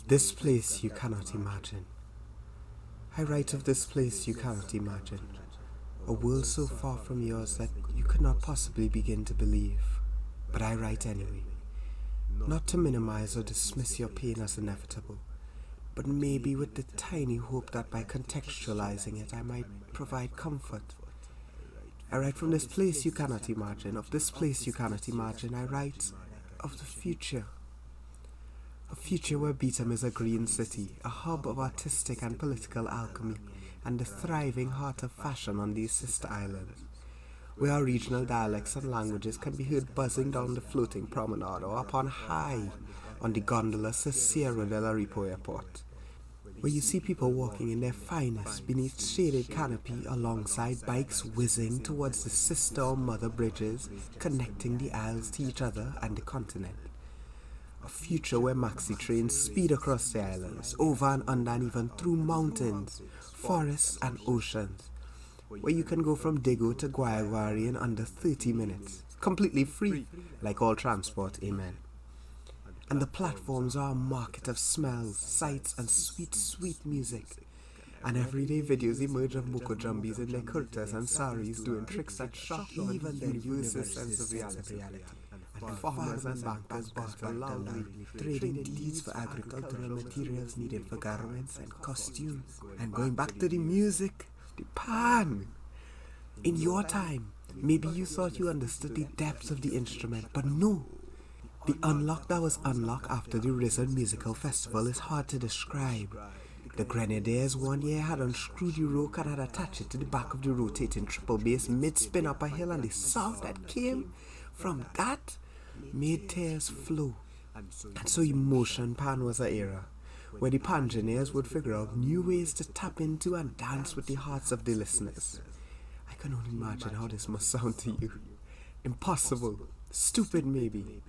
This place you cannot imagine. I write of this place you cannot imagine. A world so far from yours that you could not possibly begin to believe. But I write anyway. Not to minimize or dismiss your pain as inevitable, but maybe with the tiny hope that by contextualizing it I might provide comfort. I write from this place you cannot imagine. Of this place you cannot imagine, I write of the future. A future where Beetham is a green city, a hub of artistic and political alchemy, and the thriving heart of fashion on these sister islands, where our regional dialects and languages can be heard buzzing down the floating promenade or up on high on the gondolas of Sierra de la Ripo Airport, where you see people walking in their finest beneath shaded canopy alongside bikes whizzing towards the sister or mother bridges connecting the isles to each other and the continent. A future where maxi trains speed across the islands, over and under and even through mountains, forests and oceans, where you can go from Digo to Guayavari in under 30 minutes, completely free, like all transport, amen. And the platforms are a market of smells, sights and sweet, sweet music. And everyday videos emerge of Moko Jumbies in their kurtas and saris doing tricks that shock even their universal sense of reality. And farmers and bankers battle loudly, trading deeds for agricultural materials needed for garments and costumes. And going back to the music, the pan. In your time, maybe you thought you understood the depths of the instrument, but no. The unlock that was unlocked after the Risen Musical Festival is hard to describe. The Grenadiers one year had unscrewed the rope and had attached it to the back of the rotating triple bass mid-spin up a hill, and the sound that came from that made tears flow. And so Emotion Pan was an era where the pangineers would figure out new ways to tap into and dance with the hearts of the listeners. I can only imagine how this must sound to you. Impossible, stupid maybe,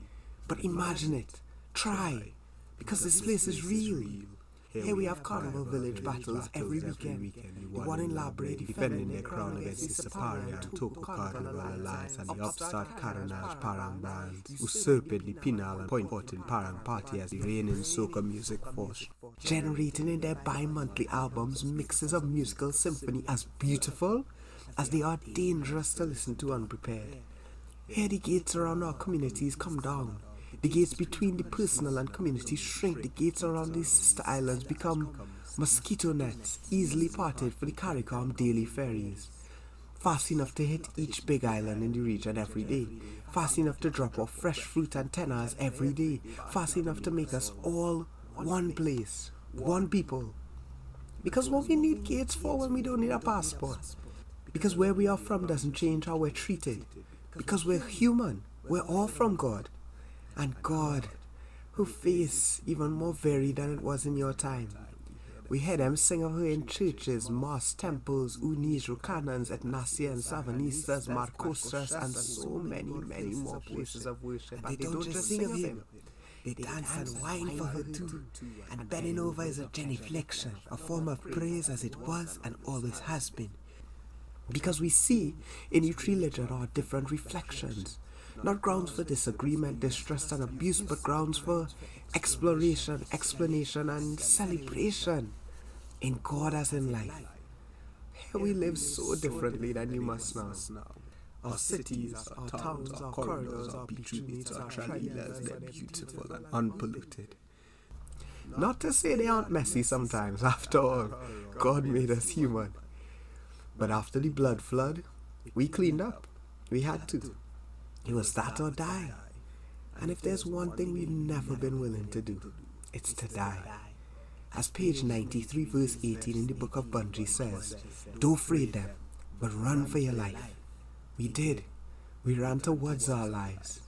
but imagine it, try, because this place is real. Here we have Carnival Village battles every weekend. The one in Labre defending their crown against the Sapari and Toko Carnival Alliance and the upstart Caranage Parang bands, usurping the Pinal and Point-Porting Parang Party as the reigning soca music force, generating in their bi-monthly albums mixes of musical symphony as beautiful as they are dangerous to listen to unprepared. Here the gates around our communities come down. The gates between the personal and community shrink. The gates around these sister islands become mosquito nets, easily parted for the CARICOM daily ferries. Fast enough to hit each big island in the region every day. Fast enough to drop off fresh fruit and tenors every day. Fast enough to make us all one place, one people. Because what we need gates for when we don't need a passport. Because where we are from doesn't change how we're treated. Because we're human. We're all from God. And God, who face even more varied than it was in your time. We heard them sing of her in churches, mosques, temples, unis, rucanans, etnasians, savanistas, marcostras, and so many, many more places of worship. And they don't just sing of him. They dance and whine for her too. And bending over is a genuflection, a form of praise as it was and always has been. Because we see in each religion our different reflections. Not grounds for disagreement, distrust and abuse, but grounds for exploration, explanation and celebration in God as in life. Here we live so differently than you must know. Our cities, our towns, our corridors, our beach units, our tralilas, they're beautiful and unpolluted. Not to say they aren't messy sometimes, after all, God made us human. But after the blood flood, we cleaned up. We had to. It was that or die. And if there's one thing we've never been willing to do, it's to die. As page 93 verse 18 in the book of Bungie says, don't fret them, but run for your life. We did. We ran towards our lives.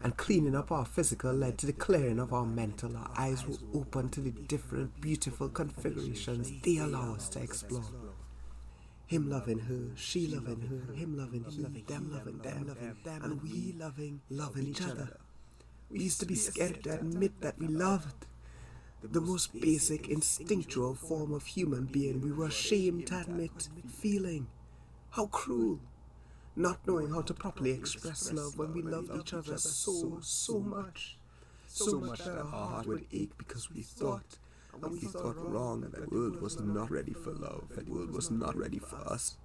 And cleaning up our physical led to the clearing of our mental. Our eyes were open to the different beautiful configurations they allow us to explore. Him loving her, she loving her, him loving he, them loving them, and we loving each other. We used to be scared to admit that we loved. The most basic, instinctual form of human being we were ashamed to admit feeling. How cruel. Not knowing how to properly express love when we loved each other so much. so much that our heart would ache because we thought, and we thought wrong, that the world was not ready for love, that the world was not ready for us.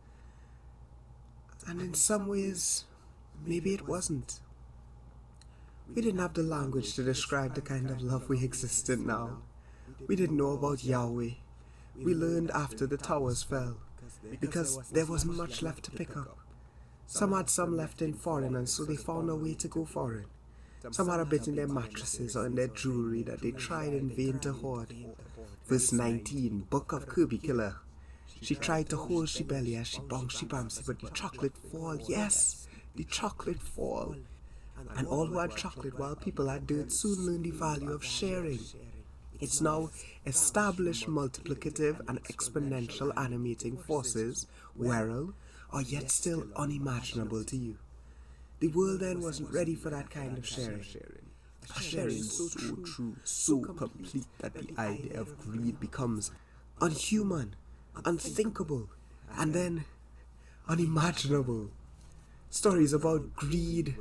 And in some ways, maybe it wasn't. We didn't have the language to describe the kind of love we existed now. We didn't know about Yahweh. We learned after the towers fell, because there wasn't much left to pick up. Some had some left in foreign, and so they found a way to go foreign. Some had a bit in their mattresses or in their jewelry that they tried in vain to hoard. Verse 19, Book of Kirby Killer. She tried to hold she belly as she bouncy, but the chocolate fall. Yes, the chocolate fall. And all who had chocolate while people had dirt soon learned the value of sharing. Its now established multiplicative and exponential animating forces, whereal, are yet still unimaginable to you. The world then wasn't ready for that kind of sharing. A sharing so true, so complete that the idea of greed becomes unhuman, unthinkable, and then unimaginable. Stories about greed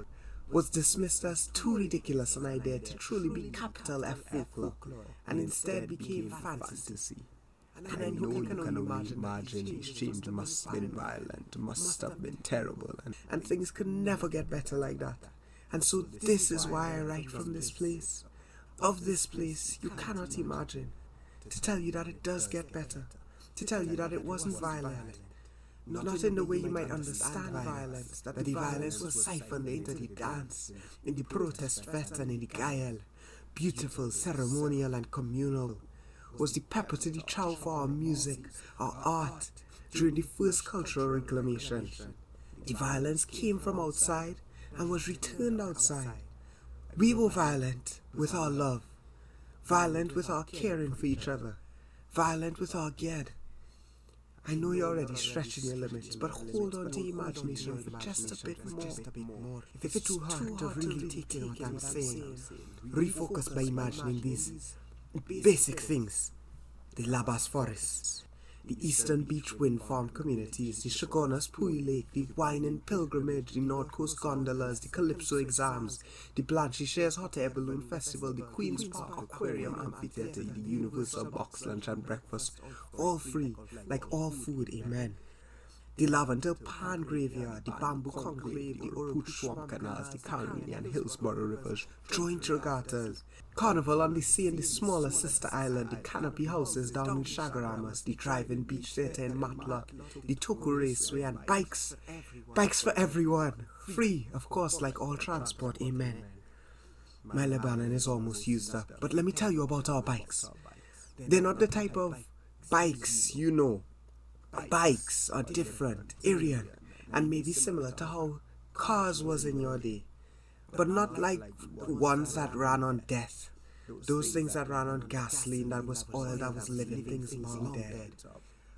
was dismissed as too ridiculous an idea to truly be capital F folklore, and instead became fantasy. And I know you can only imagine the exchange must have been violent, must have been terrible, and things could never get better like that. And so this is why I write from this place. Of this place you cannot imagine. To tell you that it does get better. To tell you that it wasn't violent. Not in the way you might understand violence, that the violence was siphoned into the dance, in the protest fest and in the gael. Beautiful, ceremonial and communal. Was the pepper to the chow for our music, our art, during the first cultural reclamation. The violence came from outside and was returned outside. We were violent with our love, violent with our caring for each other, violent with our ged. I know you're already stretching your limits, but hold on to imagination for just a bit more. If it's too hard to really take in what I'm saying, refocus by imagining these basic things. The Labas Forests, the Eastern Beach Wind Farm communities, the Chagonas Pui Lake, the Wine Pilgrimage, the North Coast Gondolas, the Calypso Exams, the Blanchisseuse Hot Air Balloon Festival, the Queen's Park Aquarium Amphitheatre, the Universal Box Lunch and Breakfast, all free, like all food, amen. The Lavender Pan Graveyard, the Bamboo Conclave, the Uruput Swamp Canals, the Caribbean Hillsborough Rivers, joint regattas, Carnival on the Sea in the smaller sister island, the canopy houses down in Chagaramas, the drive-in beach theatre in Matlock, the Toku Raceway, and bikes. Bikes for everyone. Free, of course, like all transport, amen. My Lebanon is almost used up, but let me tell you about our bikes. They're not the type of bikes you know. Bikes are different, Aryan, and maybe similar to how cars was in your day, but not like ones that ran on death. Those things that ran on gasoline, that was oil, that was living things long dead.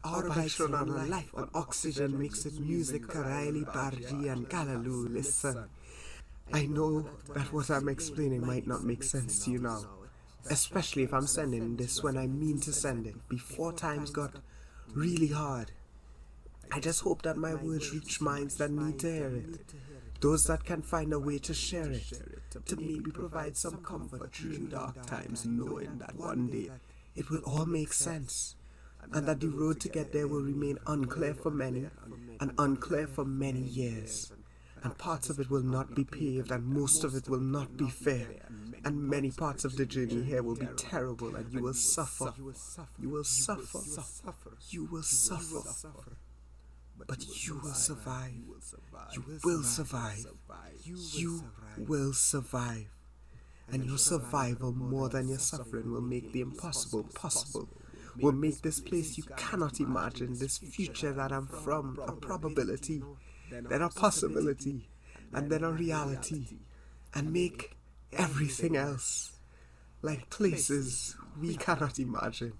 Our bikes run on life, on oxygen, mixed with music, Karaili, Barji, and Galaloo. Listen, I know that what I'm explaining might not make sense to you now, especially if I'm sending this when I mean to send it, before times got really hard. I just hope that my words reach minds that need to hear it, those that can find a way to share it, to maybe provide some comfort during dark times, knowing that one day it will all make sense, and that the road to get there will remain unclear for many, and unclear for many years, and parts of it will not be paved, and most of it will not be fair, and many parts of the journey here will be terrible, and you will suffer. You will suffer. You will suffer. But you will survive. You will survive. You will survive. And your survival, more than your suffering, will make the impossible possible. Will make this place you cannot imagine, this future that I'm from, a probability, then a possibility, and then a reality, and make everything else like places we cannot imagine.